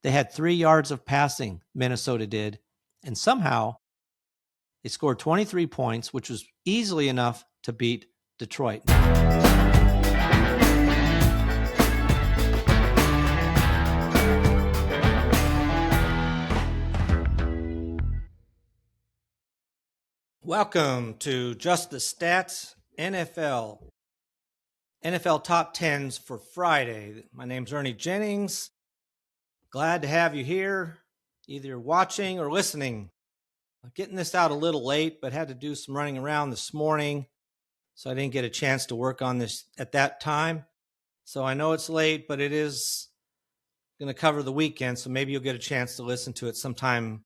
They had 3 yards of passing, Minnesota did, and somehow they scored 23 points, which was easily enough to beat Detroit. Welcome to Just the Stats NFL Top 10's for Friday. My name's Ernie Jennings. Glad to have you here, either watching or listening. I'm getting this out a little late, but had to do some running around this morning, so I didn't get a chance to work on this at that time. So I know it's late, but it is going to cover the weekend, so maybe you'll get a chance to listen to it sometime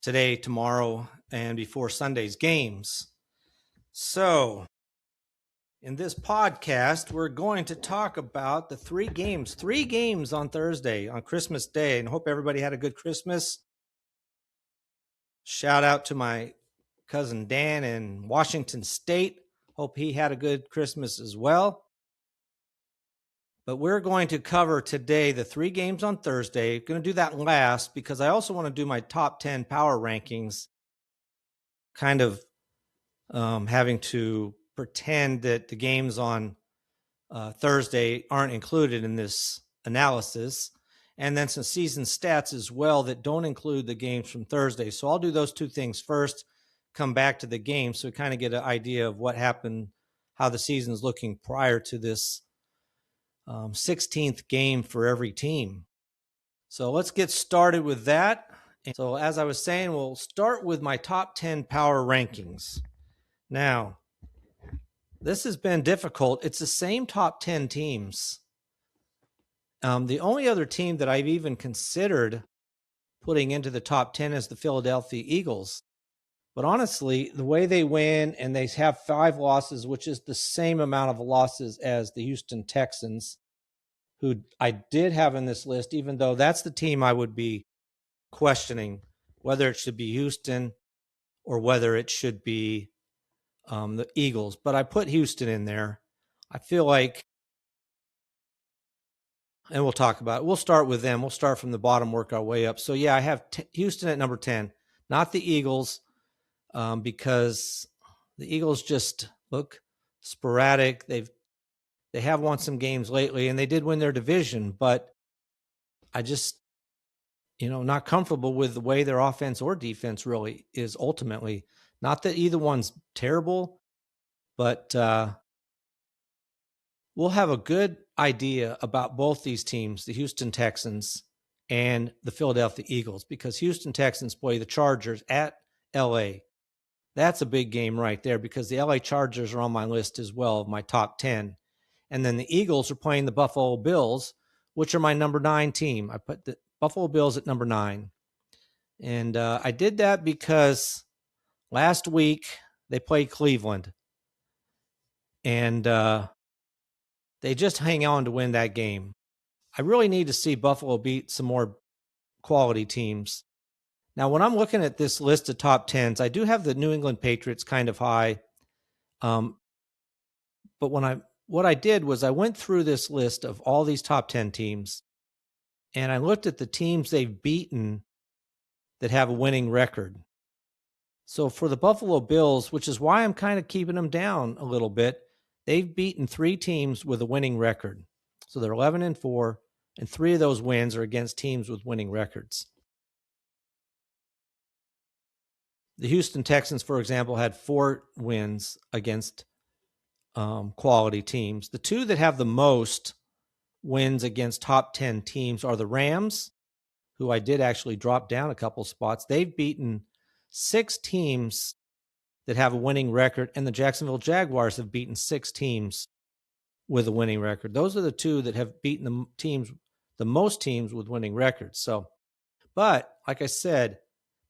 today, tomorrow, and before Sunday's games. So, in this podcast, we're going to talk about the three games on Thursday, on Christmas Day, and hope everybody had a good Christmas. Shout out to my cousin Dan in Washington State. Hope he had a good Christmas as well. But we're going to cover today the 3 games on Thursday. Going to do that last because I also want to do my top 10 power rankings, kind of having to pretend that the games on Thursday aren't included in this analysis, and then some season stats as well that don't include the games from Thursday. So I'll do those 2 things first, come back to the game so we kind of get an idea of what happened, how the season's looking prior to this 16th game for every team. So let's get started with that. So as I was saying, we'll start with my top 10 power rankings. Now, this has been difficult. It's the same top 10 teams. The only other team that I've even considered putting into the top 10 is the Philadelphia Eagles. But honestly, the way they win, and they have 5 losses, which is the same amount of losses as the Houston Texans, who I did have in this list, even though that's the team I would be questioning whether it should be Houston or whether it should be the Eagles. But I put Houston in there. I feel like, and we'll talk about it. We'll start with them. We'll start from the bottom, work our way up. So, yeah, I have Houston at number 10, not the Eagles, because the Eagles just look sporadic. They have won some games lately, and they did win their division, but I just, not comfortable with the way their offense or defense really is ultimately. Not that either one's terrible, but we'll have a good idea about both these teams, the Houston Texans and the Philadelphia Eagles, because Houston Texans play the Chargers at L.A. That's a big game right there because the L.A. Chargers are on my list as well of my top 10. And then the Eagles are playing the Buffalo Bills, which are my number 9 team. I put the Buffalo Bills at number 9. And I did that because last week they played Cleveland. And they just hang on to win that game. I really need to see Buffalo beat some more quality teams. Now, when I'm looking at this list of top 10s, I do have the New England Patriots kind of high. But what I did was I went through this list of all these top 10 teams, and I looked at the teams they've beaten that have a winning record. So for the Buffalo Bills, which is why I'm kind of keeping them down a little bit, they've beaten 3 teams with a winning record. So they're 11-4, and 3 of those wins are against teams with winning records. The Houston Texans, for example, had 4 wins against quality teams. The 2 that have the most wins against top 10 teams are the Rams, who I did actually drop down a couple spots. They've beaten 6 teams that have a winning record, and the Jacksonville Jaguars have beaten 6 teams with a winning record. Those are the 2 that have beaten the most teams with winning records. So, but like I said,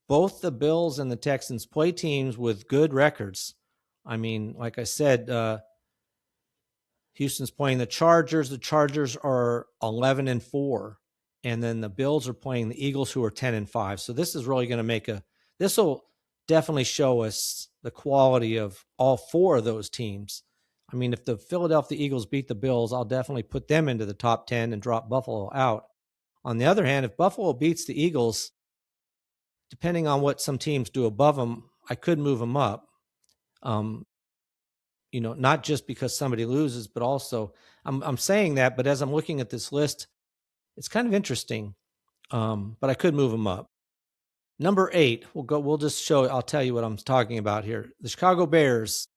both the Bills and the Texans play teams with good records. I mean, like I said, Houston's playing the Chargers. The Chargers are 11-4, and then the Bills are playing the Eagles, who are 10-5. So this is really going to this will definitely show us the quality of all 4 of those teams. I mean, if the Philadelphia Eagles beat the Bills, I'll definitely put them into the top 10 and drop Buffalo out. On the other hand, if Buffalo beats the Eagles, depending on what some teams do above them, I could move them up. Not just because somebody loses, but also I'm saying that, but as I'm looking at this list, it's kind of interesting. But I could move them up. Number 8, I'll tell you what I'm talking about here. The Chicago Bears,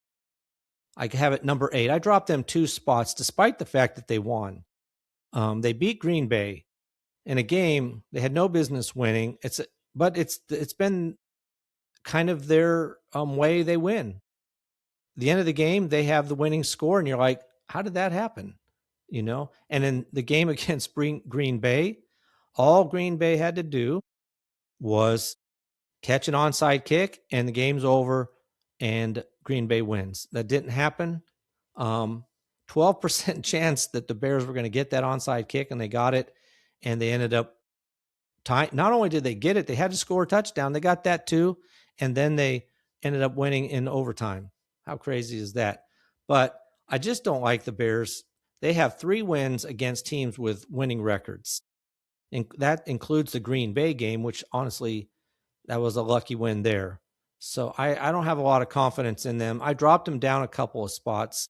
I have it number 8. I dropped them 2 spots despite the fact that they won. They beat Green Bay in a game they had no business winning. But it's been kind of their way they win. The end of the game, they have the winning score, and you're like, how did that happen? And in the game against Green Bay, all Green Bay had to do was catch an onside kick, and the game's over, and Green Bay wins. That didn't happen. 12% chance that the Bears were going to get that onside kick, and they got it, and they ended up tying. Not only did they get it, they had to score a touchdown. They got that too, and then they ended up winning in overtime. How crazy is that? But I just don't like the Bears. They have 3 wins against teams with winning records. And that includes the Green Bay game, which honestly, that was a lucky win there. So I don't have a lot of confidence in them. I dropped them down a couple of spots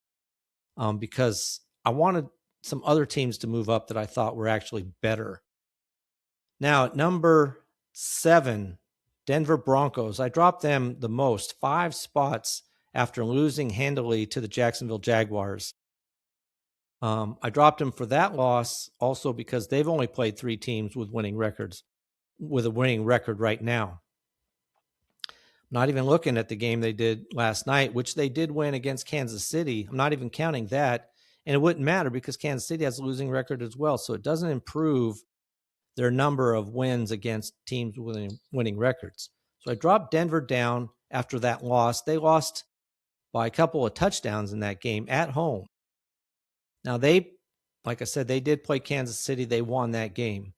because I wanted some other teams to move up that I thought were actually better. Now, at number 7, Denver Broncos. I dropped them the most, 5 spots after losing handily to the Jacksonville Jaguars. I dropped them for that loss also because they've only played 3 teams with winning records, with a winning record right now. Not even looking at the game they did last night, which they did win against Kansas City. I'm not even counting that. And it wouldn't matter because Kansas City has a losing record as well. So it doesn't improve their number of wins against teams with winning records. So I dropped Denver down after that loss. They lost by a couple of touchdowns in that game at home. Now, like I said, they did play Kansas City. They won that game.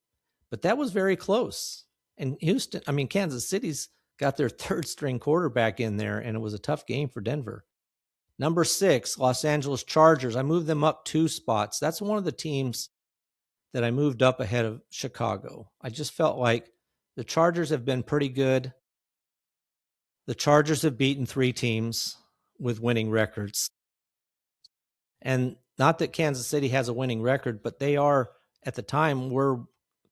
But that was very close. And Kansas City's got their 3rd string quarterback in there, and it was a tough game for Denver. Number 6, Los Angeles Chargers. I moved them up 2 spots. That's one of the teams that I moved up ahead of Chicago. I just felt like the Chargers have been pretty good. The Chargers have beaten 3 teams with winning records. And not that Kansas City has a winning record, but they are, at the time, were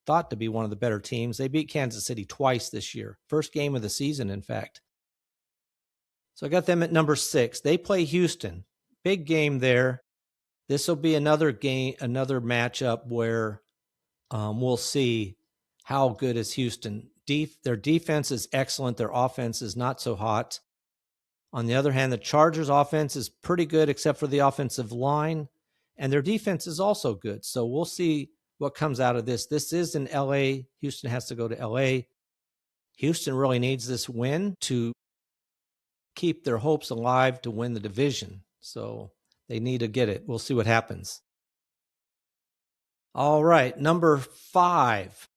thought to be one of the better teams. They beat Kansas City twice this year. First game of the season, in fact. So I got them at number 6. They play Houston. Big game there. This will be another matchup where we'll see how good is Houston. Their defense is excellent. Their offense is not so hot. On the other hand, the Chargers' offense is pretty good except for the offensive line, and their defense is also good. So we'll see what comes out of this. This is in LA. Houston has to go to LA. Houston really needs this win to keep their hopes alive to win the division. So they need to get it. We'll see what happens. All right, number 5.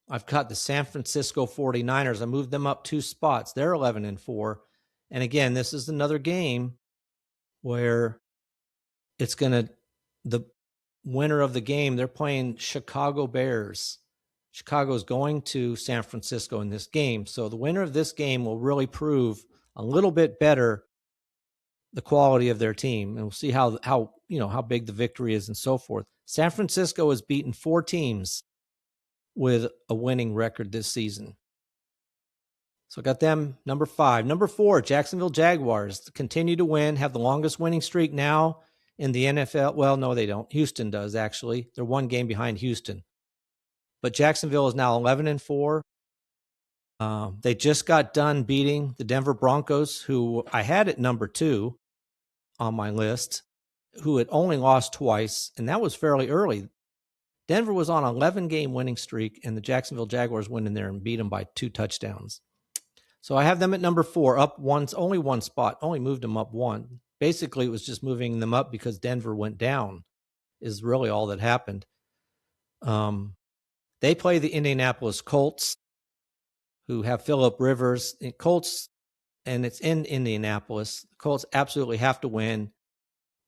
I've got the San Francisco 49ers. I moved them up 2 spots. They're 11-4. And again, this is another game where the winner of the game, they're playing Chicago Bears. Chicago's going to San Francisco in this game. So the winner of this game will really prove a little bit better the quality of their team. And we'll see how big the victory is and so forth. San Francisco has beaten 4 teams with a winning record this season. So I got them number 5. Number 4, Jacksonville Jaguars continue to win, have the longest winning streak now in the NFL. Well, no, they don't. Houston does, actually. They're 1 game behind Houston. But Jacksonville is now 11-4. They just got done beating the Denver Broncos, who I had at number 2 on my list, who had only lost twice, and that was fairly early. Denver was on an 11-game winning streak, and the Jacksonville Jaguars went in there and beat them by 2 touchdowns. So I have them at number 4, up only 1 spot, only moved them up 1. Basically, it was just moving them up because Denver went down, is really all that happened. They play the Indianapolis Colts, who have Phillip Rivers. Colts, and it's in Indianapolis. The Colts absolutely have to win.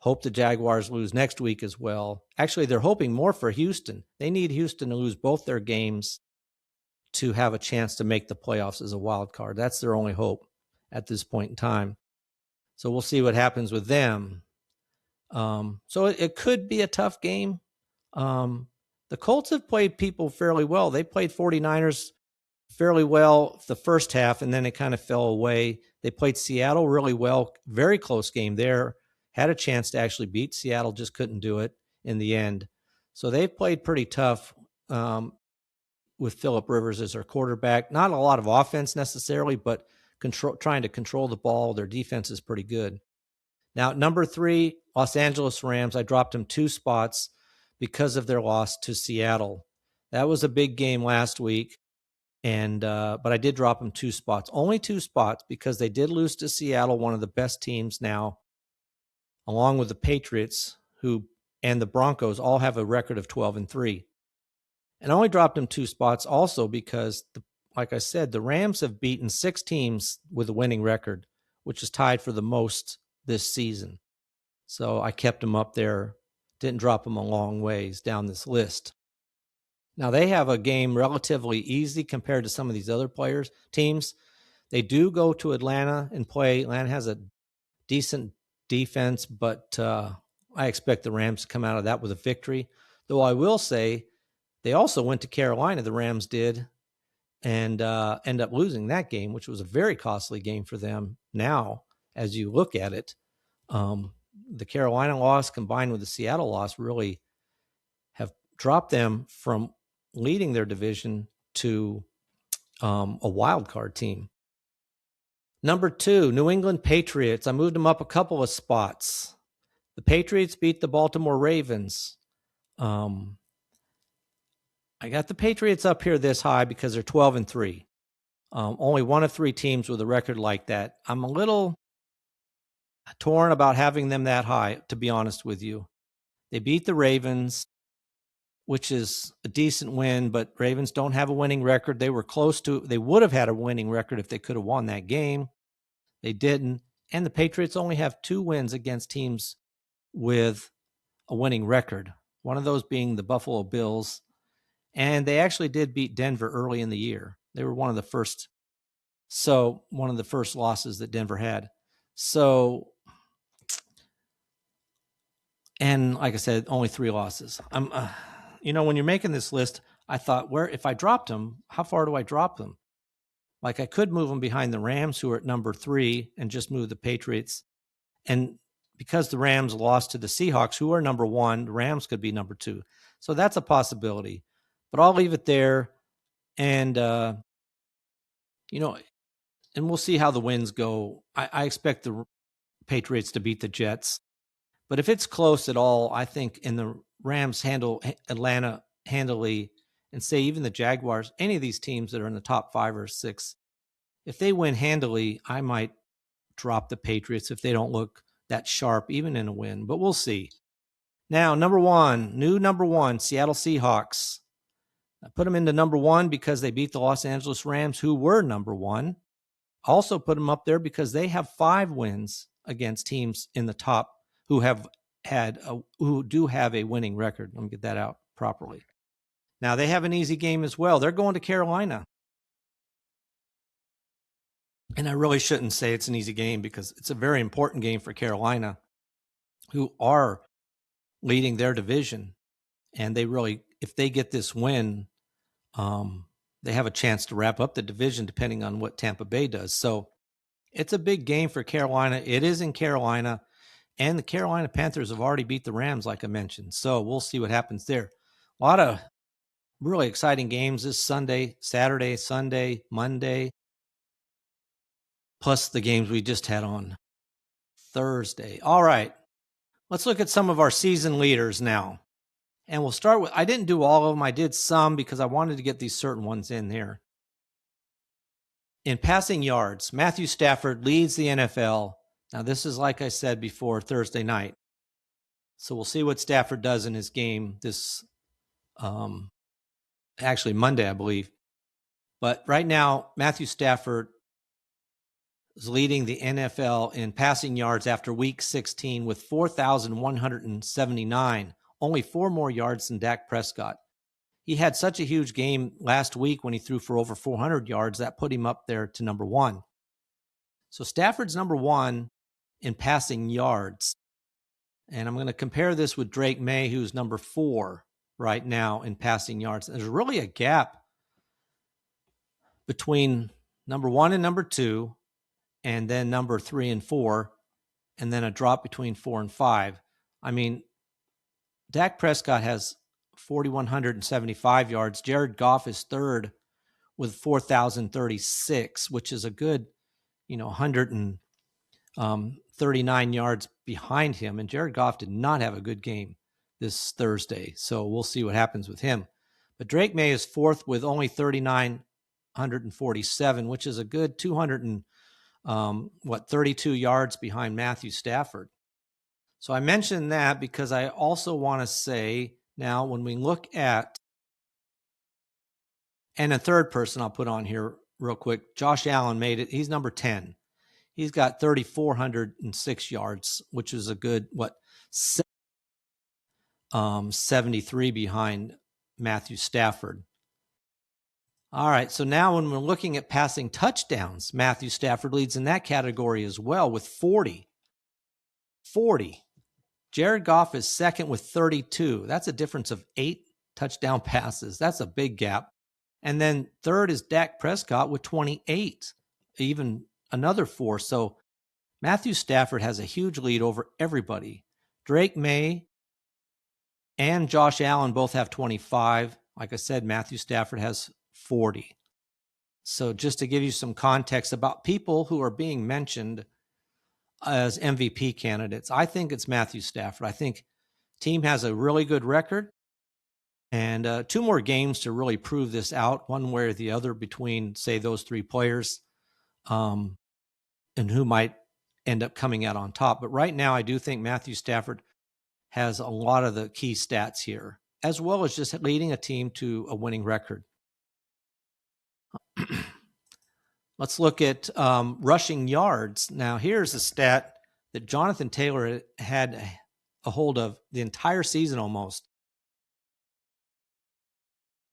Hope the Jaguars lose next week as well. Actually, they're hoping more for Houston. They need Houston to lose both their games to have a chance to make the playoffs as a wild card. That's their only hope at this point in time. So we'll see what happens with them. So it could be a tough game. The Colts have played people fairly well. They played 49ers fairly well the first half, and then it kind of fell away. They played Seattle really well. Very close game there. Had a chance to actually beat Seattle, just couldn't do it in the end. So they've played pretty tough with Phillip Rivers as their quarterback. Not a lot of offense necessarily, but trying to control the ball. Their defense is pretty good. Now, number 3, Los Angeles Rams. I dropped them 2 spots because of their loss to Seattle. That was a big game last week, and but I did drop them 2 spots. Only 2 spots because they did lose to Seattle, one of the best teams now, along with the Patriots, who and the Broncos all have a record of 12-3. And I only dropped them 2 spots also because, like I said, the Rams have beaten 6 teams with a winning record, which is tied for the most this season. So I kept them up there, didn't drop them a long ways down this list. Now they have a game relatively easy compared to some of these other teams. They do go to Atlanta and play. Atlanta has a decent defense, but I expect the Rams to come out of that with a victory. Though I will say they also went to Carolina, the Rams did, and end up losing that game, which was a very costly game for them. Now, as you look at it, the Carolina loss combined with the Seattle loss really have dropped them from leading their division to a wild card team. Number 2, New England Patriots. I moved them up a couple of spots. The Patriots beat the Baltimore Ravens. I got the Patriots up here this high because they're 12-3. Only one of 3 teams with a record like that. I'm a little torn about having them that high, to be honest with you. They beat the Ravens, which is a decent win, but Ravens don't have a winning record. They were close to, they would have had a winning record if they could have won that game. They didn't. And the Patriots only have 2 wins against teams with a winning record, one of those being the Buffalo Bills. And they actually did beat Denver early in the year. They were one of the first losses that Denver had. So, and like I said, only 3 losses. When you're making this list, I thought, if I dropped them, how far do I drop them? Like I could move them behind the Rams, who are at number 3, and just move the Patriots. And because the Rams lost to the Seahawks, who are number 1, the Rams could be number 2. So that's a possibility. But I'll leave it there. And, and we'll see how the wins go. I expect the Patriots to beat the Jets. But if it's close at all, I think the Rams handle Atlanta handily, and say even the Jaguars, any of these teams that are in the top 5 or 6, if they win handily, I might drop the Patriots if they don't look that sharp, even in a win. But we'll see. Now, number 1, Seattle Seahawks. I put them into number 1 because they beat the Los Angeles Rams, who were number 1. Also put them up there because they have 5 wins against teams in the top who do have a winning record. Let me get that out properly. Now, they have an easy game as well. They're going to Carolina. And I really shouldn't say it's an easy game because it's a very important game for Carolina, who are leading their division. And they really, if they get this win, they have a chance to wrap up the division depending on what Tampa Bay does. So it's a big game for Carolina. It is in Carolina. And the Carolina Panthers have already beat the Rams, like I mentioned. So we'll see what happens there. A lot of really exciting games this Sunday, Saturday, Sunday, Monday, plus the games we just had on Thursday. All right, let's look at some of our season leaders now. And we'll start with, I didn't do all of them. I did some because I wanted to get these certain ones in there. In passing yards, Matthew Stafford leads the NFL. Now, this is, like I said before, Thursday night. So we'll see what Stafford does in his game this, actually Monday, I believe. But right now, Matthew Stafford is leading the NFL in passing yards after week 16 with 4,179, only 4 more yards than Dak Prescott. He had such a huge game last week when he threw for over 400 yards. That put him up there to number 1. So Stafford's number 1 in passing yards. And I'm going to compare this with Drake May, who's number 4 right now in passing yards. There's really a gap between number 1 and number 2, and then number 3 and 4, and then a drop between 4 and 5. I mean, Dak Prescott has 4,175 yards. Jared Goff is third with 4,036, which is a good, 139 yards behind him. And Jared Goff did not have a good game this Thursday, so we'll see what happens with him. But Drake May is fourth with only 3,947, which is a good 32 yards behind Matthew Stafford. So I mentioned that because I also want to say now when we look at, and a third person I'll put on here real quick, Josh Allen made it. He's number 10. He's got 3,406 yards, which is a good, 73 behind Matthew Stafford. All right, so now when we're looking at passing touchdowns, Matthew Stafford leads in that category as well with 40. Jared Goff is second with 32. That's a difference of 8 touchdown passes. That's a big gap. And then third is Dak Prescott with 28, even another 4. So Matthew Stafford has a huge lead over everybody. Drake May and Josh Allen both have 25. Like I said, Matthew Stafford has 40. So just to give you some context about people who are being mentioned as MVP candidates, I think it's Matthew Stafford. I think team has a really good record, and 2 more games to really prove this out, one way or the other, between, say, those 3 players, and who might end up coming out on top. But right now, I do think Matthew Stafford has a lot of the key stats here, as well as just leading a team to a winning record. Let's look at rushing yards. Now, here's a stat that Jonathan Taylor had a hold of the entire season almost.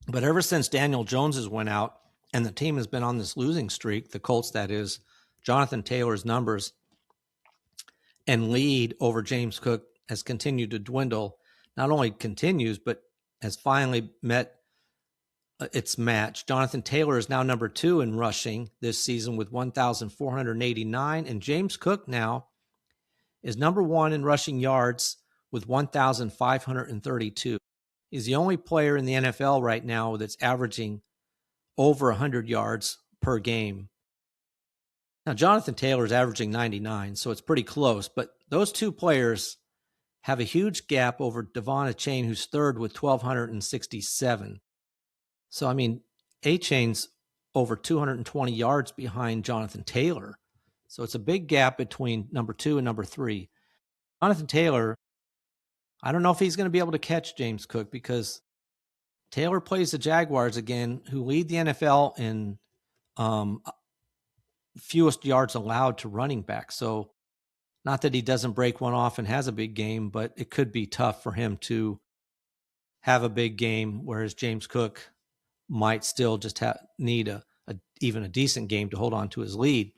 But ever since Daniel Jones has went out and the team has been on this losing streak, the Colts that is, Jonathan Taylor's numbers and lead over James Cook has continued to dwindle. Not only continues, but has finally met its match. Jonathan Taylor is now number 2 in rushing this season with 1,489, and James Cook now is number 1 in rushing yards with 1,532. He's the only player in the NFL right now that's averaging over 100 yards per game. Now, Jonathan Taylor is averaging 99, so it's pretty close, but those 2 players have a huge gap over Devon Achane, who's third with 1,267. So, I mean, Achane's over 220 yards behind Jonathan Taylor. So it's a big gap between number 2 and number 3. Jonathan Taylor, I don't know if he's going to be able to catch James Cook, because Taylor plays the Jaguars again, who lead the NFL in fewest yards allowed to running back. So not that he doesn't break one off and has a big game, but it could be tough for him to have a big game, whereas James Cook might still just need even a decent game to hold on to his lead.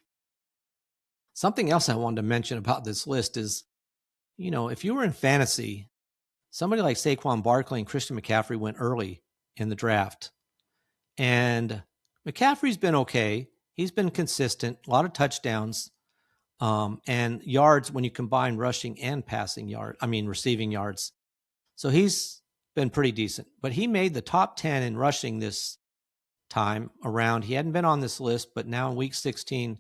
Something else I wanted to mention about this list is, if you were in fantasy, somebody like Saquon Barkley and Christian McCaffrey went early in the draft. And McCaffrey's been okay. He's been consistent, a lot of touchdowns, and yards when you combine rushing and receiving yards. So he's been pretty decent, but he made the top 10 in rushing this time around. He hadn't been on this list, but now in week 16,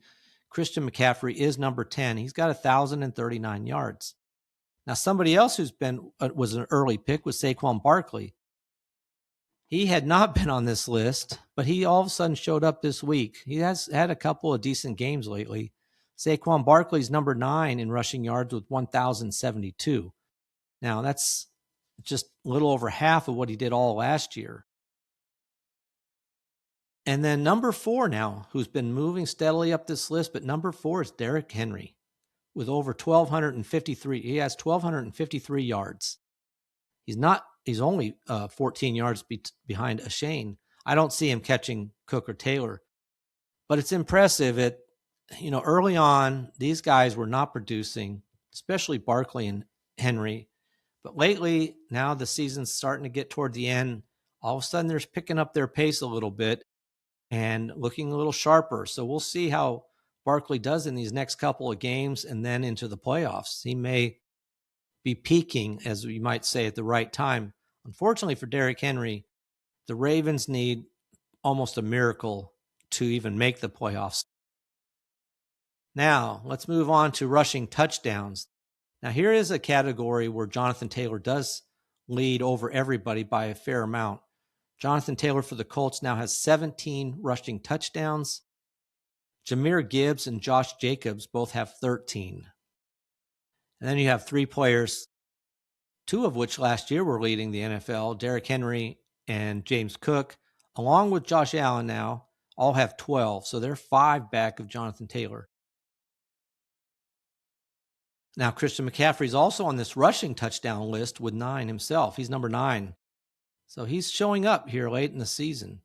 Christian McCaffrey is number 10. He's got 1,039 yards. Now, somebody else who's was an early pick was Saquon Barkley. He had not been on this list, but he all of a sudden showed up this week. He has had a couple of decent games lately. Saquon Barkley's number 9 in rushing yards with 1,072. Now, that's just a little over half of what he did all last year. And then number 4 now, who's been moving steadily up this list, but number 4 is Derrick Henry with over 1,253. He has 1,253 yards. He's only 14 yards behind Ashane. I don't see him catching Cook or Taylor, but it's impressive. Early on, these guys were not producing, especially Barkley and Henry. But lately, now the season's starting to get toward the end. All of a sudden, they're picking up their pace a little bit and looking a little sharper. So we'll see how Barkley does in these next couple of games and then into the playoffs. He may be peaking, as you might say, at the right time. Unfortunately for Derrick Henry, the Ravens need almost a miracle to even make the playoffs. Now, let's move on to rushing touchdowns. Now, here is a category where Jonathan Taylor does lead over everybody by a fair amount. Jonathan Taylor for the Colts now has 17 rushing touchdowns. Jahmyr Gibbs and Josh Jacobs both have 13. And then you have 3 players, 2 of which last year were leading the NFL, Derrick Henry and James Cook, along with Josh Allen now, all have 12. So they're 5 back of Jonathan Taylor. Now, Christian McCaffrey's also on this rushing touchdown list with 9 himself. He's number 9. So he's showing up here late in the season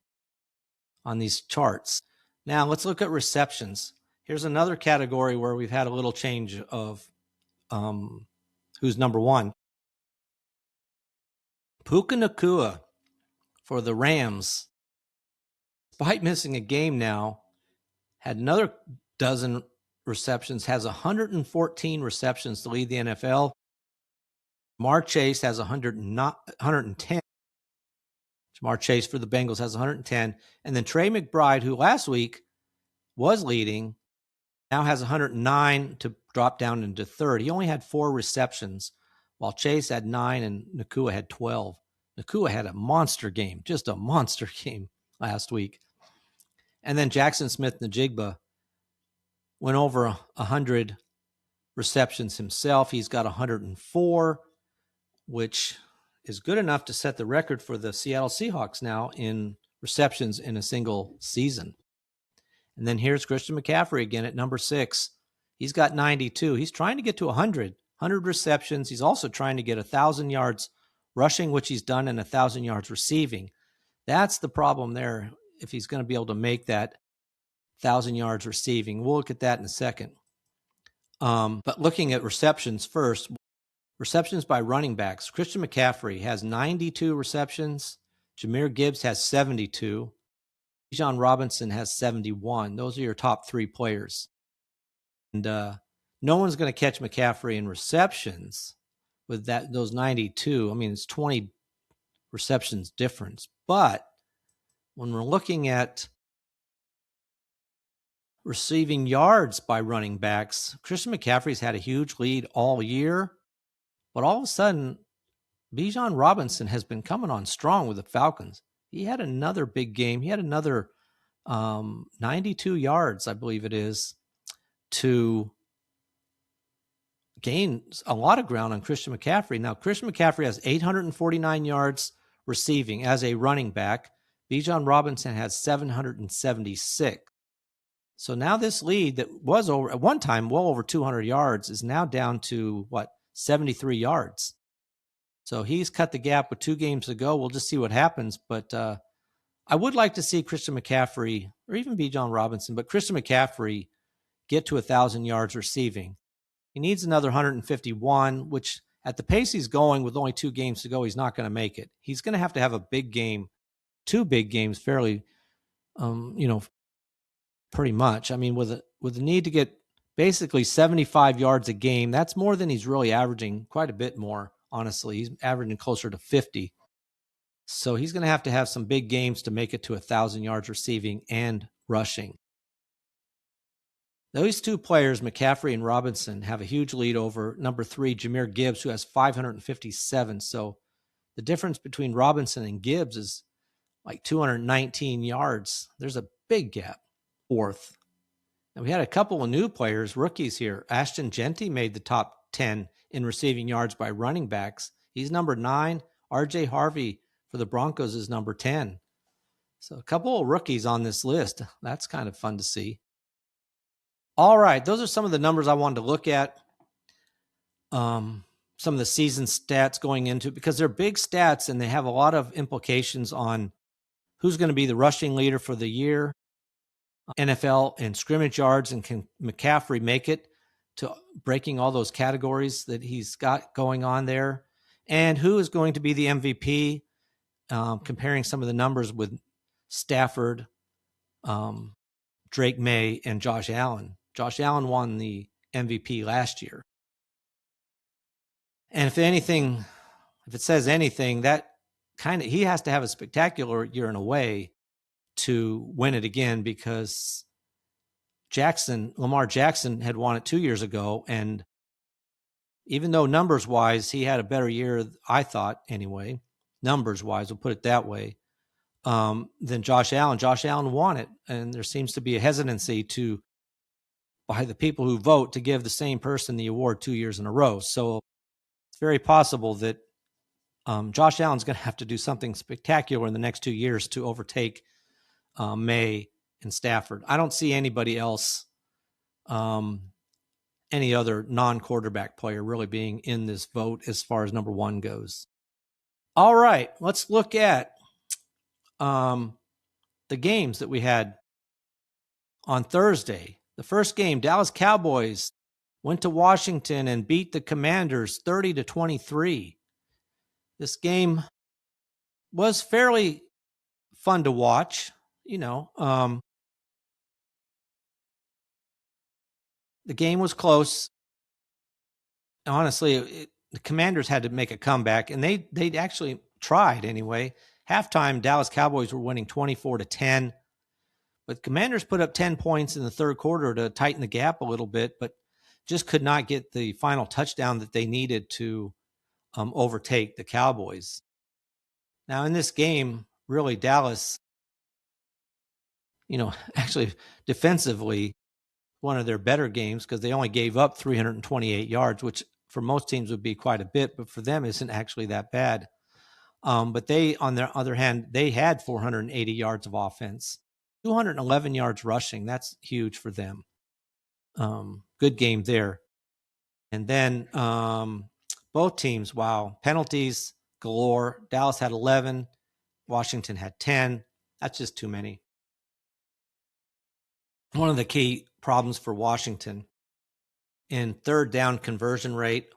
on these charts. Now, let's look at receptions. Here's another category where we've had a little change of who's number 1. Puka Nacua for the Rams, despite missing a game now, had another dozen receptions, has 114 receptions to lead the NFL. Jamar Chase has 110. Jamar Chase for the Bengals has 110. And then Trey McBride, who last week was leading, now has 109 to drop down into third. He only had 4 receptions, while Chase had 9 and Nacua had 12. Nacua had a monster game, just a monster game last week. And then Jackson Smith-Njigba went over 100 receptions himself. He's got 104, which is good enough to set the record for the Seattle Seahawks now in receptions in a single season. And then here's Christian McCaffrey again at number 6. He's got 92. He's trying to get to 100 receptions. He's also trying to get 1,000 yards rushing, which he's done, and 1,000 yards receiving. That's the problem there, if he's going to be able to make that 1,000 yards receiving. We'll look at that in a second. But looking at receptions first, receptions by running backs. Christian McCaffrey has 92 receptions. Jahmyr Gibbs has 72. Bijan Robinson has 71. Those are your top 3 players. And no one's going to catch McCaffrey in receptions with those 92. I mean, it's 20 receptions difference. But when we're looking at receiving yards by running backs, Christian McCaffrey's had a huge lead all year. But all of a sudden, Bijan Robinson has been coming on strong with the Falcons. He had another big game. He had another 92 yards, I believe it is, to gain a lot of ground on Christian McCaffrey. Now, Christian McCaffrey has 849 yards receiving as a running back. Bijan Robinson has 776. So now this lead that was over at one time well over 200 yards is now down to 73 yards. So he's cut the gap with 2 games to go. We'll just see what happens. But I would like to see Christian McCaffrey, or even Bijan Robinson, but Christian McCaffrey get to 1,000 yards receiving. He needs another 151, which at the pace he's going with only 2 games to go, he's not going to make it. He's going to have a big game, 2 big games fairly, pretty much. I mean, with the need to get basically 75 yards a game, that's more than he's really averaging, quite a bit more, honestly. He's averaging closer to 50. So he's going to have some big games to make it to 1,000 yards receiving and rushing. Those 2 players, McCaffrey and Robinson, have a huge lead over number 3, Jahmyr Gibbs, who has 557. So the difference between Robinson and Gibbs is like 219 yards. There's a big gap. 4th. And we had a couple of new players, rookies here. Ashton Genty made the top 10 in receiving yards by running backs. He's number 9. R.J. Harvey for the Broncos is number 10. So a couple of rookies on this list. That's kind of fun to see. All right, those are some of the numbers I wanted to look at. Some of the season stats going into it, because they're big stats and they have a lot of implications on who's going to be the rushing leader for the year, NFL and scrimmage yards, and can McCaffrey make it to breaking all those categories that he's got going on there, and who is going to be the MVP, comparing some of the numbers with Stafford, Drake May, and Josh Allen. Josh Allen won the MVP last year. And if it says anything, that kind of, he has to have a spectacular year in a way to win it again, because Lamar Jackson had won it 2 years ago. And even though numbers wise, he had a better year, I thought anyway, numbers wise, we'll put it that way, than Josh Allen. Josh Allen won it. And there seems to be a hesitancy by the people who vote to give the same person the award 2 years in a row. So it's very possible that Josh Allen's going to have to do something spectacular in the next 2 years to overtake May and Stafford. I don't see anybody else, any other non-quarterback player really being in this vote as far as number one goes. All right, let's look at the games that we had on Thursday. The first game, Dallas Cowboys went to Washington and beat the Commanders 30-23. This game was fairly fun to watch. The game was close. Honestly, the Commanders had to make a comeback, and they actually tried anyway. Halftime, Dallas Cowboys were winning 24-10, but Commanders put up 10 points in the third quarter to tighten the gap a little bit, but just could not get the final touchdown that they needed to overtake the Cowboys. Now, in this game, really, Dallas, actually defensively, one of their better games, because they only gave up 328 yards, which for most teams would be quite a bit, but for them isn't actually that bad. But they, on their other hand, they had 480 yards of offense, 211 yards rushing. That's huge for them. Good game there. And then both teams, wow, penalties galore. Dallas had 11. Washington had 10. That's just too many. One of the key problems for Washington in third down conversion rate,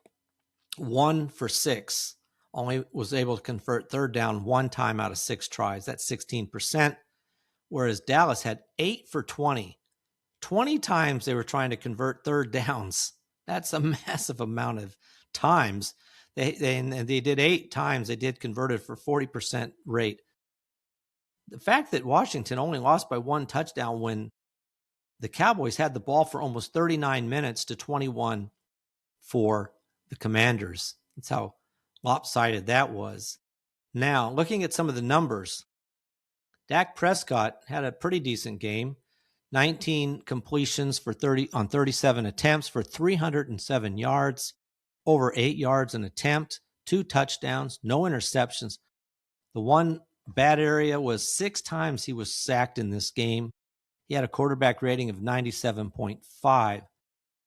1 for 6. Only was able to convert third down one time out of 6 tries. That's 16%. Whereas Dallas had 8 for 20. 20 times they were trying to convert third downs. That's a massive amount of times. They did 8 times. They did converted for 40% rate. The fact that Washington only lost by 1 touchdown when the Cowboys had the ball for almost 39 minutes to 21 for the Commanders. That's how lopsided that was. Now, looking at some of the numbers, Dak Prescott had a pretty decent game. 19 completions on 37 attempts for 307 yards, over 8 yards an attempt, 2 touchdowns, no interceptions. The one bad area was 6 times he was sacked in this game. He had a quarterback rating of 97.5.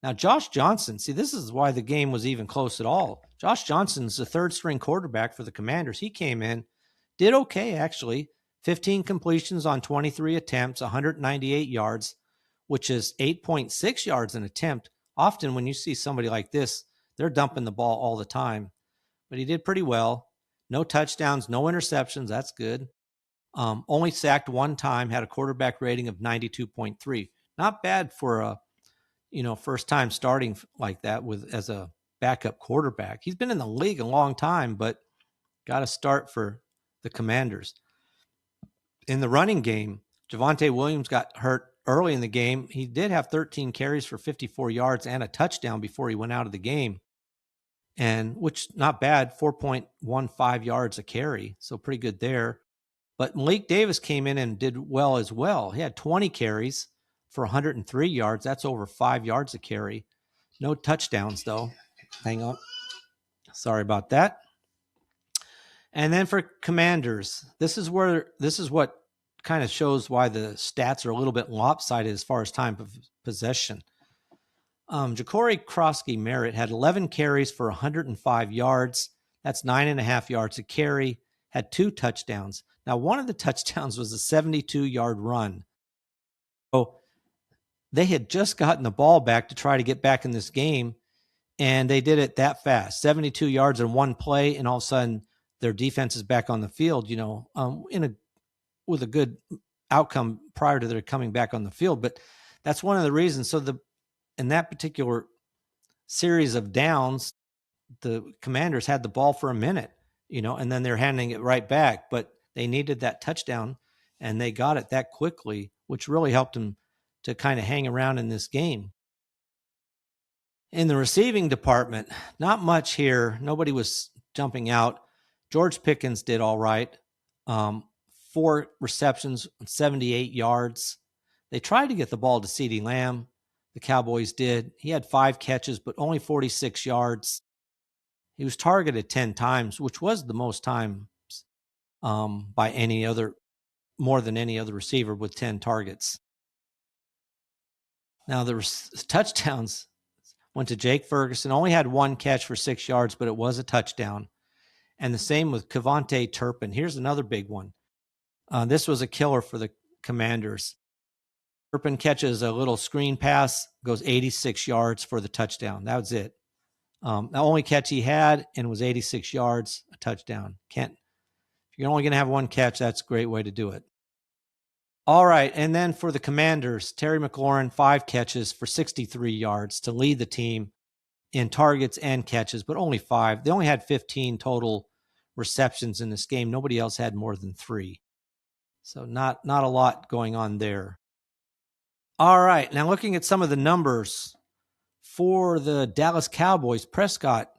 Now, Josh Johnson, see, this is why the game was even close at all. Josh Johnson's the third-string quarterback for the Commanders. He came in, did okay, actually. 15 completions on 23 attempts, 198 yards, which is 8.6 yards an attempt. Often when you see somebody like this, they're dumping the ball all the time. But he did pretty well. No touchdowns, no interceptions. That's good. Only sacked 1 time, had a quarterback rating of 92.3. Not bad for a first time starting like that as a backup quarterback. He's been in the league a long time, but got to start for the Commanders. In the running game, Javonte Williams got hurt early in the game. He did have 13 carries for 54 yards and a touchdown before he went out of the game. And which not bad, 4.15 yards a carry. So pretty good there. But Malik Davis came in and did well as well. He had 20 carries for 103 yards. That's over 5 yards a carry. No touchdowns, though. Hang on. Sorry about that. And then for Commanders, this is what kind of shows why the stats are a little bit lopsided as far as time of possession. Ja'Cory Krosky-Merritt had 11 carries for 105 yards. That's 9.5 yards a carry, had 2 touchdowns. Now, one of the touchdowns was a 72-yard run. So they had just gotten the ball back to try to get back in this game, and they did it that fast. 72 yards in one play, and all of a sudden their defense is back on the field, with a good outcome prior to their coming back on the field. But that's one of the reasons. So in that particular series of downs, the Commanders had the ball for a minute, and then they're handing it right back. But they needed that touchdown, and they got it that quickly, which really helped them to kind of hang around in this game. In the receiving department, not much here. Nobody was jumping out. George Pickens did all right. 4 receptions, 78 yards. They tried to get the ball to CeeDee Lamb. The Cowboys did. He had 5 catches, but only 46 yards. He was targeted 10 times, which was the most times by more than any other receiver with 10 targets. Now, the touchdowns went to Jake Ferguson. Only had 1 catch for 6 yards, but it was a touchdown. And the same with Kevontae Turpin. Here's another big one. This was a killer for the Commanders. Turpin catches a little screen pass, goes 86 yards for the touchdown. That was it. The only catch he had, and was 86 yards, a touchdown. If you're only going to have 1 catch, that's a great way to do it. All right, and then for the Commanders, Terry McLaurin, 5 catches for 63 yards to lead the team in targets and catches, but only 5. They only had 15 total receptions in this game. Nobody else had more than 3. So not a lot going on there. All right, now looking at some of the numbers for the Dallas Cowboys, Prescott,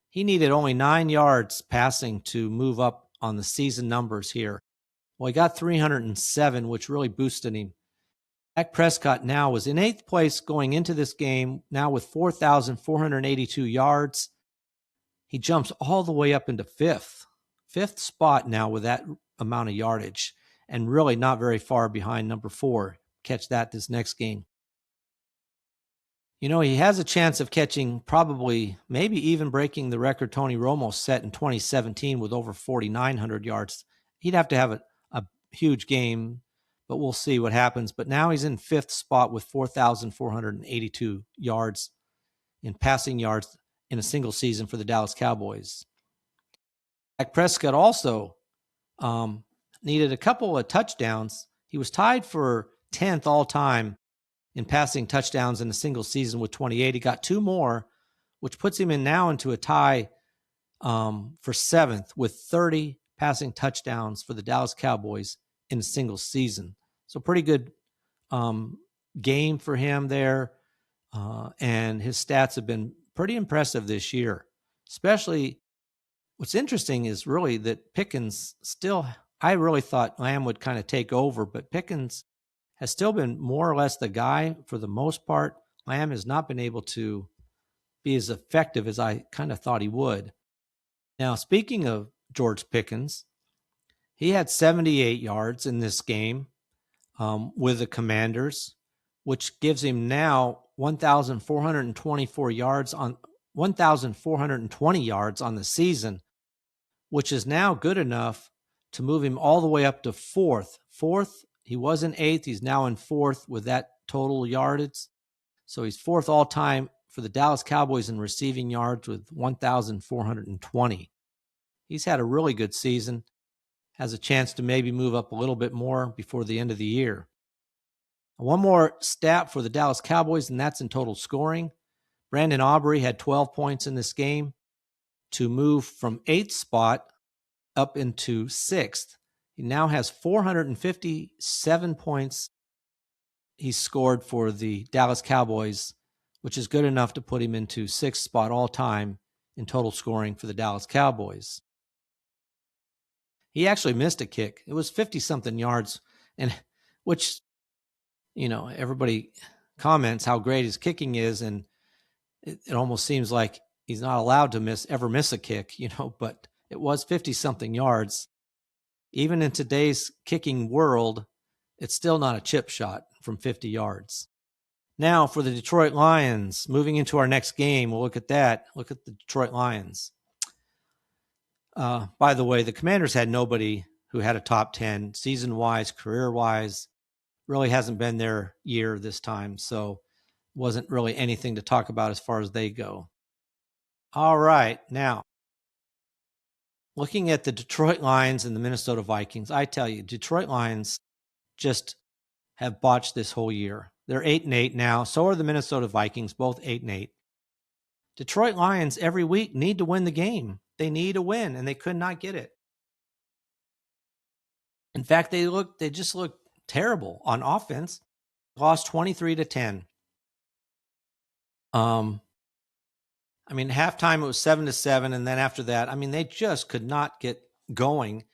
he needed only 9 yards passing to move up on the season numbers here. Well, he got 307, which really boosted him. Dak Prescott now was in 8th place going into this game, now with 4,482 yards. He jumps all the way up into 5th spot now with that amount of yardage, and really not very far behind number 4. Catch that this next game. He has a chance of catching, probably, maybe even breaking the record Tony Romo set in 2017 with over 4,900 yards. He'd have to have a huge game, but we'll see what happens. But now he's in 5th spot with 4,482 yards in passing yards in a single season for the Dallas Cowboys. Dak Prescott also needed a couple of touchdowns. He was tied for 10th all-time in passing touchdowns in a single season with 28. He got 2 more, which puts him now into a tie for 7th with 30 passing touchdowns for the Dallas Cowboys in a single season. So pretty good game for him there. And his stats have been pretty impressive this year. Especially what's interesting is really that Pickens still, I really thought Lamb would kind of take over, but Pickens has still been more or less the guy for the most part. Lamb has not been able to be as effective as I kind of thought he would. Now, speaking of George Pickens, he had 78 yards in this game with the Commanders, which gives him now 1,420 yards on the season, which is now good enough to move him all the way up to 4th. He was in 8th. He's now in 4th with that total yardage. So he's 4th all time for the Dallas Cowboys in receiving yards with 1,420. He's had a really good season. Has a chance to maybe move up a little bit more before the end of the year. One more stat for the Dallas Cowboys, and that's in total scoring. Brandon Aubrey had 12 points in this game to move from 8th spot up into 6th. He now has 457 points he's scored for the Dallas Cowboys, which is good enough to put him into 6th spot all time in total scoring for the Dallas Cowboys. He actually missed a kick. It was 50-something yards, and which, everybody comments how great his kicking is, and it almost seems like he's not allowed to ever miss a kick, but it was 50-something yards. Even in today's kicking world, it's still not a chip shot from 50 yards. Now for the Detroit Lions, moving into our next game, we'll look at that. Look at the Detroit Lions. By the way, the Commanders had nobody who had a top 10 season-wise, career-wise. Really hasn't been their year this time, so wasn't really anything to talk about as far as they go. All right, now, looking at the Detroit Lions and the Minnesota Vikings, I tell you, Detroit Lions just have botched this whole year. They're 8-8 now. So are the Minnesota Vikings, both 8-8. Detroit Lions every week need to win the game. They need a win, and they could not get it. In fact, they just look terrible on offense. Lost 23-10. I mean, halftime it was 7-7, and then after that, I mean, they just could not get going,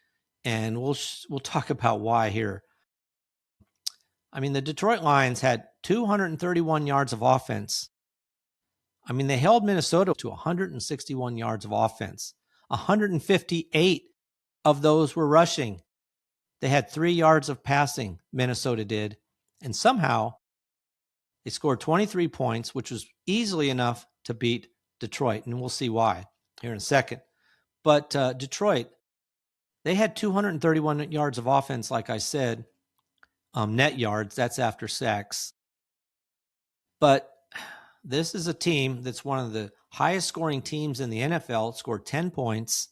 and we'll talk about why here. I mean, the Detroit Lions had 231 yards of offense. I mean, they held Minnesota to 161 yards of offense. 158 of those were rushing. They had 3 yards of passing, Minnesota did, and somehow they scored 23 points, which was easily enough to beat Detroit, and we'll see why here in a second. But Detroit, they had 231 yards of offense, like I said, net yards. That's after sacks. But this is a team that's one of the highest scoring teams in the NFL. It scored 10 points.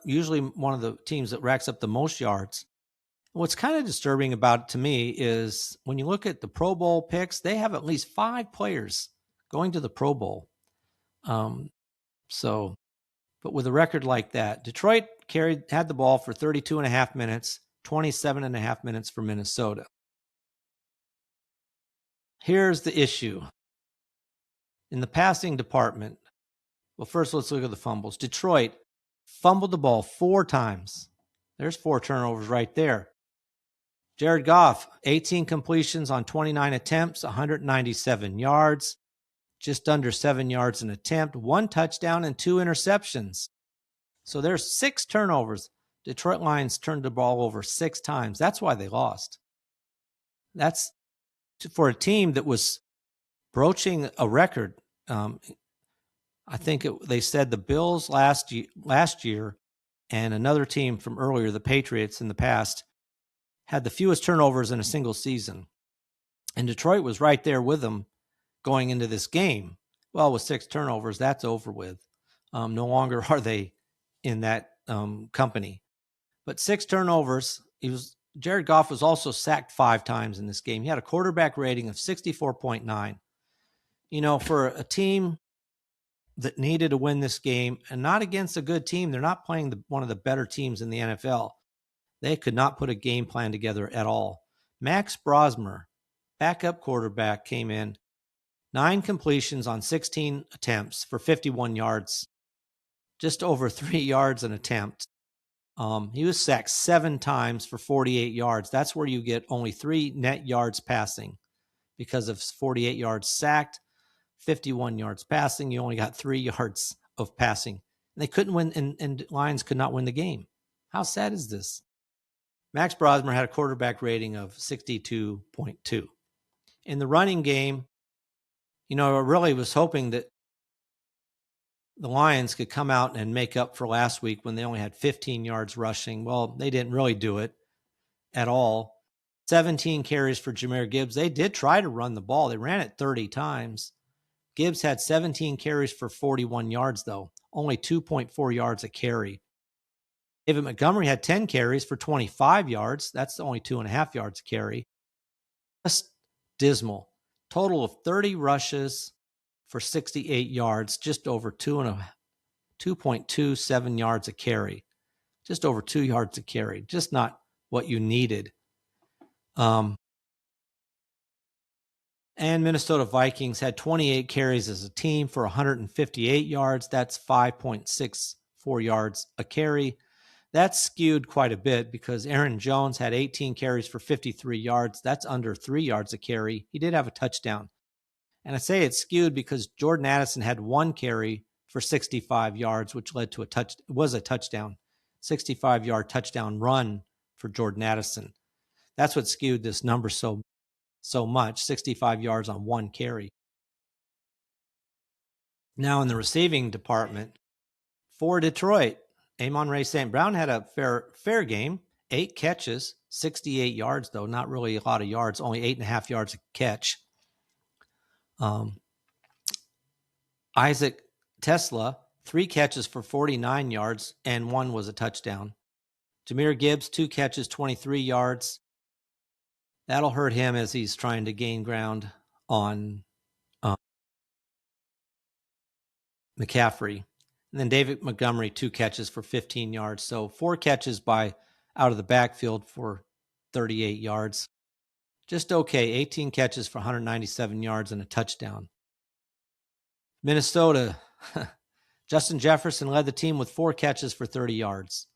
Usually one of the teams that racks up the most yards. What's kind of disturbing about it to me is when you look at the Pro Bowl picks, they have at least 5 players going to the Pro Bowl. But with a record like that, Detroit had the ball for 32 and a half minutes, 27 and a half minutes for Minnesota. Here's the issue. In the passing department, well, first let's look at the fumbles. Detroit fumbled the ball 4 times. There's 4 turnovers right there. Jared Goff, 18 completions on 29 attempts, 197 yards, just under 7 yards an attempt, 1 touchdown and 2 interceptions. So there's 6 turnovers. Detroit Lions turned the ball over 6 times. That's why they lost. That's for a team that was broaching a record. I think they said the Bills last year and another team from earlier, the Patriots in the past, had the fewest turnovers in a single season. And Detroit was right there with them going into this game. Well, with 6 turnovers, that's over with. No longer are they in that company. But 6 turnovers. Jared Goff was also sacked 5 times in this game. He had a quarterback rating of 64.9. You know, for a team that needed to win this game, and not against a good team, they're not playing one of the better teams in the NFL. They could not put a game plan together at all. Max Brosmer, backup quarterback, came in, 9 completions on 16 attempts for 51 yards, just over 3 yards an attempt. He was sacked 7 times for 48 yards. That's where you get only 3 net yards passing because of 48 yards sacked, 51 yards passing. You only got 3 yards of passing. And they couldn't win, and Lions could not win the game. How sad is this? Max Brosmer had a quarterback rating of 62.2. In the running game, you know, I really was hoping that the Lions could come out and make up for last week when they only had 15 yards rushing. Well, they didn't really do it at all. 17 carries for Jahmyr Gibbs. They did try to run the ball. They ran it 30 times. Gibbs had 17 carries for 41 yards, though. Only 2.4 yards a carry. David Montgomery had 10 carries for 25 yards. That's only 2.5 yards a carry. Just dismal. Total of 30 rushes for 68 yards, just over 2.27 yards a carry. Just over 2 yards a carry. Just not what you needed. And Minnesota Vikings had 28 carries as a team for 158 yards. That's 5.64 yards a carry. That's skewed quite a bit because Aaron Jones had 18 carries for 53 yards. That's under 3 yards a carry. He did have a touchdown. And I say it's skewed because Jordan Addison had 1 carry for 65 yards, which led to a touchdown, 65-yard touchdown run for Jordan Addison. That's what skewed this number so much, 65 yards on one carry. Now in the receiving department, for Detroit, Amon-Ra St. Brown had a fair game, 8 catches, 68 yards, though not really a lot of yards, only 8.5 yards a catch. Isaac Tesla, 3 catches for 49 yards, and 1 was a touchdown. Jahmyr Gibbs, 2 catches, 23 yards. That'll hurt him as he's trying to gain ground on McCaffrey. And then David Montgomery, 2 catches for 15 yards. So 4 catches by out of the backfield for 38 yards. Just okay. 18 catches for 197 yards and a touchdown. Minnesota, Justin Jefferson led the team with 4 catches for 30 yards.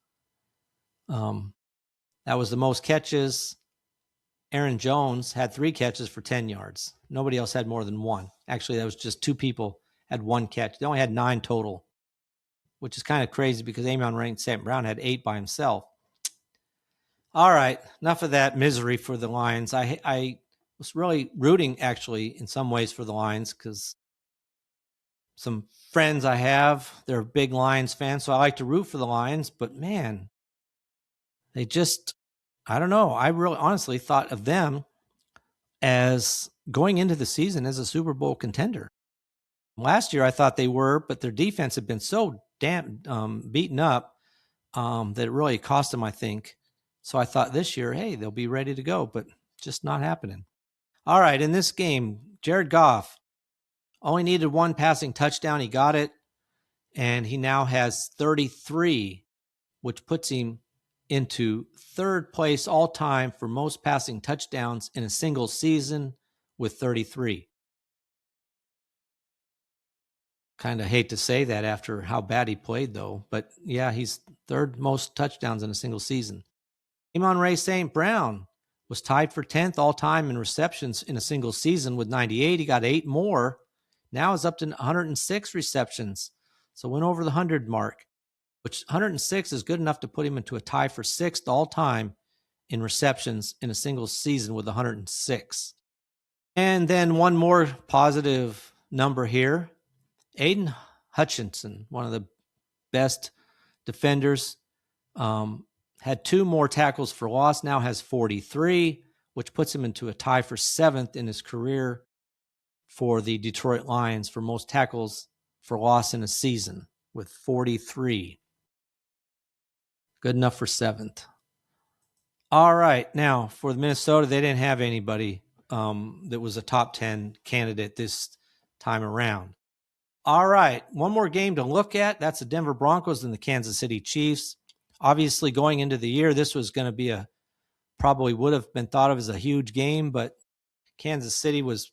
That was the most catches. Aaron Jones had 3 catches for 10 yards. Nobody else had more than 1. Actually, that was just 2 people had 1 catch. They only had 9 total, which is kind of crazy because Amon-Ra St. Brown had 8 by himself. All right, enough of that misery for the Lions. I was really rooting, actually, in some ways for the Lions because some friends I have, they're big Lions fans, so I like to root for the Lions. But, man, they just, I don't know. I really honestly thought of them as going into the season as a Super Bowl contender. Last year, I thought they were, but their defense had been so beaten up that it really cost them, I think. So I thought this year, hey, they'll be ready to go, but just not happening. All right, in this game, Jared Goff only needed 1 passing touchdown. He got it, and he now has 33, which puts him into 3rd place all-time for most passing touchdowns in a single season with 33. Kind of hate to say that after how bad he played, though. But, yeah, he's 3rd most touchdowns in a single season. Amon-Ra St. Brown was tied for 10th all-time in receptions in a single season with 98. He got 8 more. Now is up to 106 receptions. So went over the 100 mark, which 106 is good enough to put him into a tie for 6th all-time in receptions in a single season with 106. And then one more positive number here. Aiden Hutchinson, one of the best defenders, had 2 more tackles for loss, now has 43, which puts him into a tie for 7th in his career for the Detroit Lions for most tackles for loss in a season with 43. Good enough for 7th. All right, now for the Minnesota, they didn't have anybody that was a top 10 candidate this time around. All right, one more game to look at. That's the Denver Broncos and the Kansas City Chiefs. Obviously, going into the year, this was going to be probably would have been thought of as a huge game, but Kansas City was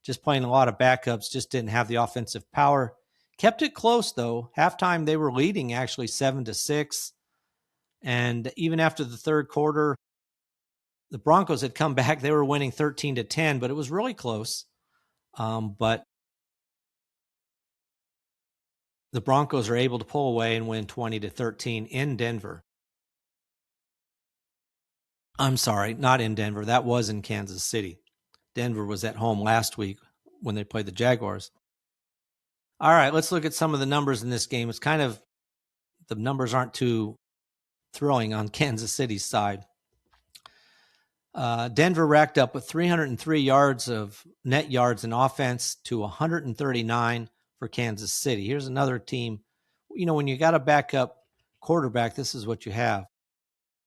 just playing a lot of backups, just didn't have the offensive power. Kept it close, though. Halftime, they were leading actually 7-6. And even after the 3rd quarter, the Broncos had come back. They were winning 13-10, but it was really close. But the Broncos are able to pull away and win 20-13 in Denver. I'm sorry, not in Denver. That was in Kansas City. Denver was at home last week when they played the Jaguars. All right, let's look at some of the numbers in this game. It's kind of, the numbers aren't too thrilling on Kansas City's side. Denver racked up with 303 yards of net yards in offense to 139 for Kansas City. Here's another team. You know, when you got a backup quarterback, this is what you have.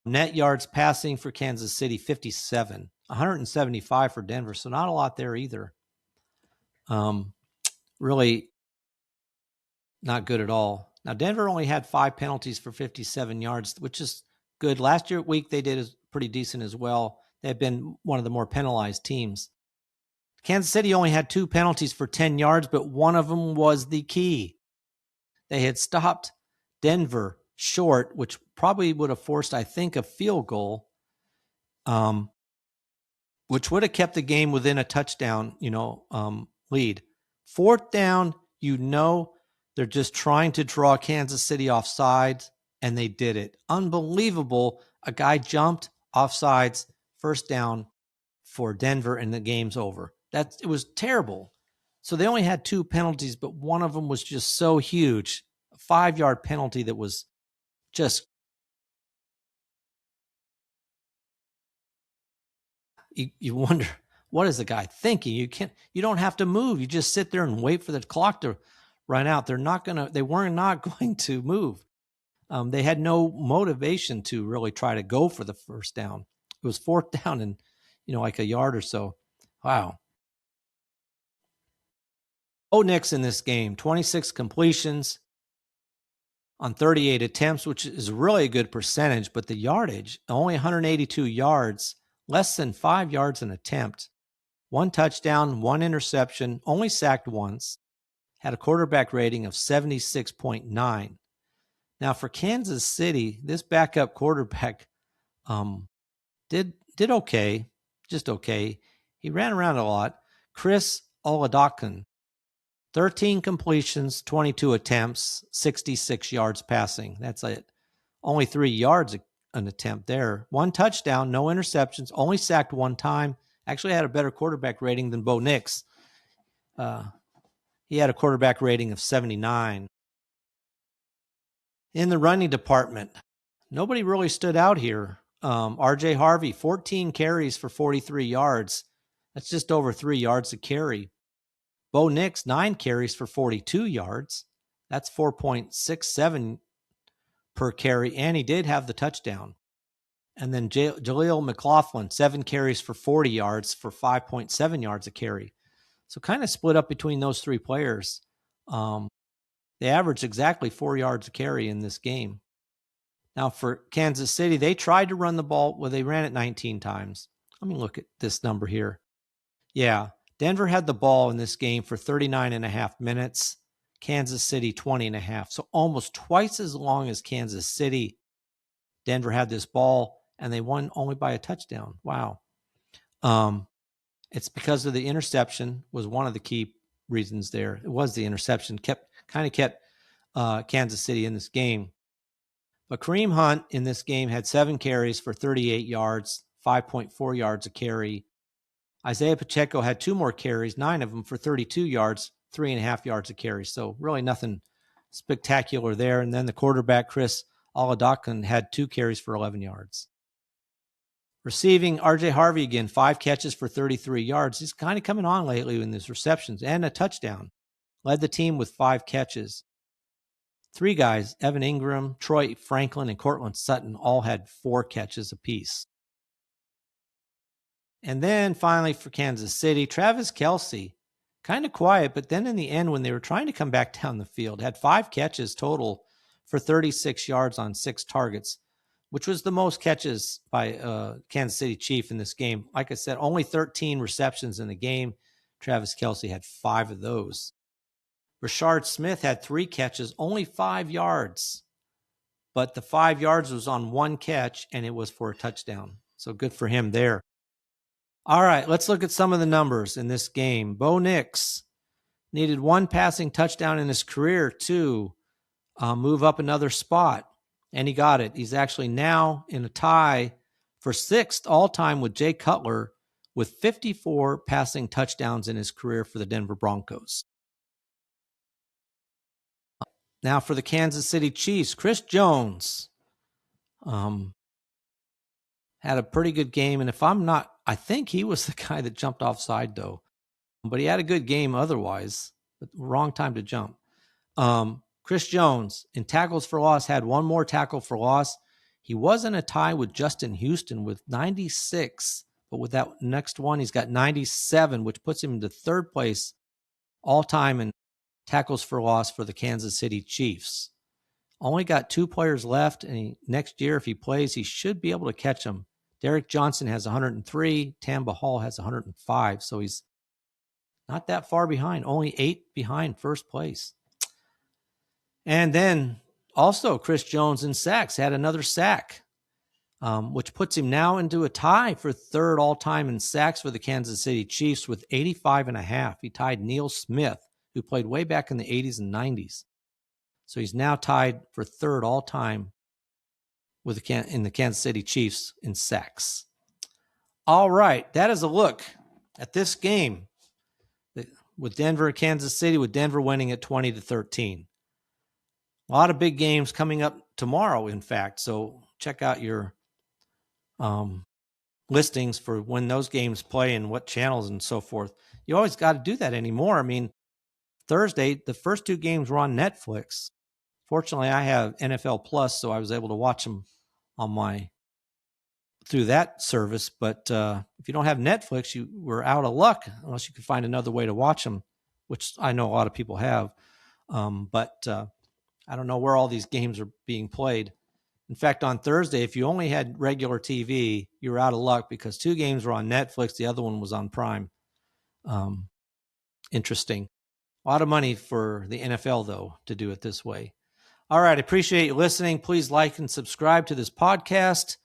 Net yards passing for Kansas City, 57. 175 for Denver, so not a lot there either. Really not good at all. Now, Denver only had 5 penalties for 57 yards, which is good. Last week, they did pretty decent as well. They've been one of the more penalized teams. Kansas City only had 2 penalties for 10 yards, but one of them was the key. They had stopped Denver short, which probably would have forced, I think, a field goal, which would have kept the game within a touchdown, lead. 4th down You know they're just trying to draw Kansas City offsides, and they did it. Unbelievable. A guy jumped offsides, first down for Denver, and the game's over. It was terrible. So they only had 2 penalties, but one of them was just so huge. A 5-yard penalty that was just you wonder, what is the guy thinking? You don't have to move. You just sit there and wait for the clock to run out. They were not going to move. They had no motivation to really try to go for the first down. It was 4th down and, like a yard or so. Wow. Nix in this game, 26 completions on 38 attempts, which is really a good percentage, but the yardage, only 182 yards, less than 5 yards an attempt, 1 touchdown, 1 interception, only sacked once, had a quarterback rating of 76.9. Now for Kansas City, this backup quarterback did okay, just okay. He ran around a lot. Chris Oladokun, 13 completions, 22 attempts, 66 yards passing. That's it. Only 3 yards an attempt there. 1 touchdown, no interceptions, only sacked 1 time. Actually had a better quarterback rating than Bo Nix. He had a quarterback rating of 79. In the running department, nobody really stood out here. R.J. Harvey, 14 carries for 43 yards. That's just over 3 yards a carry. Bo Nix, 9 carries for 42 yards. That's 4.67 per carry, and he did have the touchdown. And then Jaleel McLaughlin, 7 carries for 40 yards for 5.7 yards a carry. So kind of split up between those 3 players. They averaged exactly 4 yards a carry in this game. Now for Kansas City, they tried to run the ball. Well, they ran it 19 times. Let me look at this number here. Yeah, Denver had the ball in this game for 39 and a half minutes. Kansas City, 20 and a half. So almost twice as long as Kansas City. Denver had this ball, and they won only by a touchdown. Wow. It's because of the interception was one of the key reasons there. It was the interception kept Kansas City in this game. But Kareem Hunt in this game had 7 carries for 38 yards, 5.4 yards a carry. Isaiah Pacheco had 2 more carries, 9 of them for 32 yards, 3.5 yards a carry. So really nothing spectacular there. And then the quarterback, Chris Oladokun, had 2 carries for 11 yards. Receiving, R.J. Harvey again, 5 catches for 33 yards. He's kind of coming on lately in his receptions and a touchdown. Led the team with 5 catches. 3 guys, Evan Ingram, Troy Franklin, and Cortland Sutton, all had 4 catches apiece. And then finally for Kansas City, Travis Kelce, kind of quiet, but then in the end when they were trying to come back down the field, had 5 catches total for 36 yards on 6 targets, which was the most catches by Kansas City Chief in this game. Like I said, only 13 receptions in the game. Travis Kelce had 5 of those. Rashard Smith had 3 catches, only 5 yards. But the 5 yards was on 1 catch, and it was for a touchdown. So good for him there. All right, let's look at some of the numbers in this game. Bo Nix needed 1 passing touchdown in his career to move up another spot, and he got it. He's actually now in a tie for 6th all-time with Jay Cutler with 54 passing touchdowns in his career for the Denver Broncos. Now for the Kansas City Chiefs, Chris Jones had a pretty good game. And I think he was the guy that jumped offside though. But he had a good game otherwise, but wrong time to jump. Chris Jones in tackles for loss had 1 more tackle for loss. He was in a tie with Justin Houston with 96, but with that next one, he's got 97, which puts him into 3rd place all time in tackles for loss for the Kansas City Chiefs. Only got 2 players left, and next year, if he plays, he should be able to catch them. Derek Johnson has 103. Tamba Hall has 105, so he's not that far behind, only 8 behind 1st place. And then also Chris Jones in sacks had another sack, which puts him now into a tie for 3rd all-time in sacks for the Kansas City Chiefs with 85.5. He tied Neil Smith, who played way back in the 80s and 90s. So he's now tied for third all time in the Kansas City Chiefs in sacks. All right, that is a look at this game with Denver and Kansas City, with Denver winning at 20-13. A lot of big games coming up tomorrow, in fact. So check out your listings for when those games play and what channels and so forth. You always got to do that anymore. I mean, Thursday, the first two games were on Netflix. Fortunately, I have NFL Plus, so I was able to watch them through that service. But if you don't have Netflix, you were out of luck unless you could find another way to watch them, which I know a lot of people have. But I don't know where all these games are being played. In fact, on Thursday, if you only had regular TV, you were out of luck because two games were on Netflix. The other one was on Prime. Interesting. A lot of money for the NFL, though, to do it this way. All right. I appreciate you listening. Please like and subscribe to this podcast.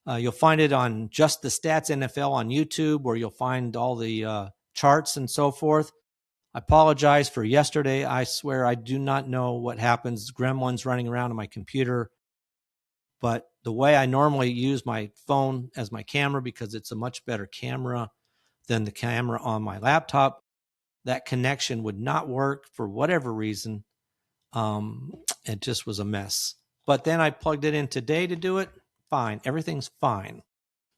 You'll find it on Just the Stats NFL on YouTube, where you'll find all the charts and so forth. I apologize for yesterday. I swear I do not know what happens. Gremlins running around on my computer. But the way I normally use my phone as my camera, because it's a much better camera than the camera on my laptop, that connection would not work for whatever reason. It just was a mess. But then I plugged it in today to do it. Fine. Everything's fine.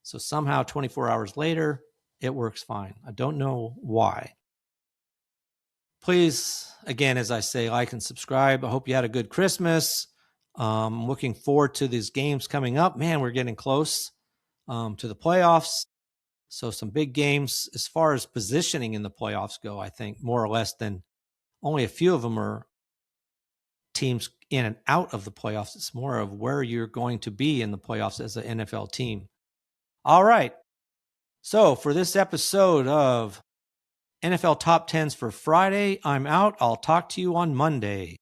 So somehow 24 hours later, it works fine. I don't know why. Please, again, as I say, like and subscribe. I hope you had a good Christmas. Looking forward to these games coming up. Man, we're getting close to the playoffs. So some big games as far as positioning in the playoffs go, I think, more or less than only a few of them are teams in and out of the playoffs. It's more of where you're going to be in the playoffs as an NFL team. All right. So for this episode of NFL Top 10s for Friday, I'm out. I'll talk to you on Monday.